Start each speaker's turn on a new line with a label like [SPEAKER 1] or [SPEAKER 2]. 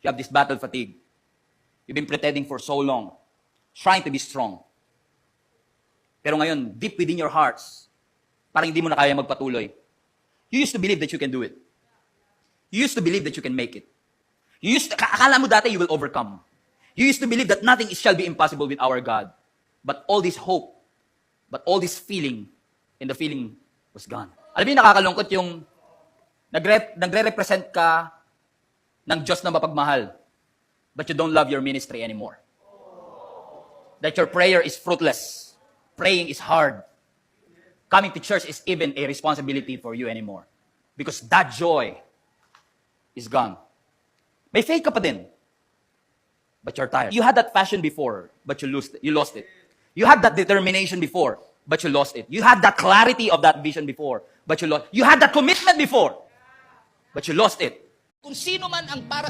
[SPEAKER 1] You have this battle fatigue. You've been pretending for so long, trying to be strong. Pero ngayon, deep within your hearts, parang hindi mo na kaya magpatuloy. You used to believe that you can do it. You used to believe that you can make it. Akala mo dati you will overcome. You used to believe that nothing shall be impossible with our God. But all this hope, but all this feeling, and the feeling was gone. Alam mo yung nakakalungkot yung nagre-represent ka ng Diyos na mapagmahal, but you don't love your ministry anymore. That your prayer is fruitless. Praying is hard. Coming to church is even a responsibility for you anymore. Because that joy is gone. May faith ka pa din, but you're tired. You had that passion before, but you lost it. You had that determination before, but you lost it. You had that clarity of that vision before, but you lost it. You had that commitment before, but you lost it.
[SPEAKER 2] Kung sino man ang para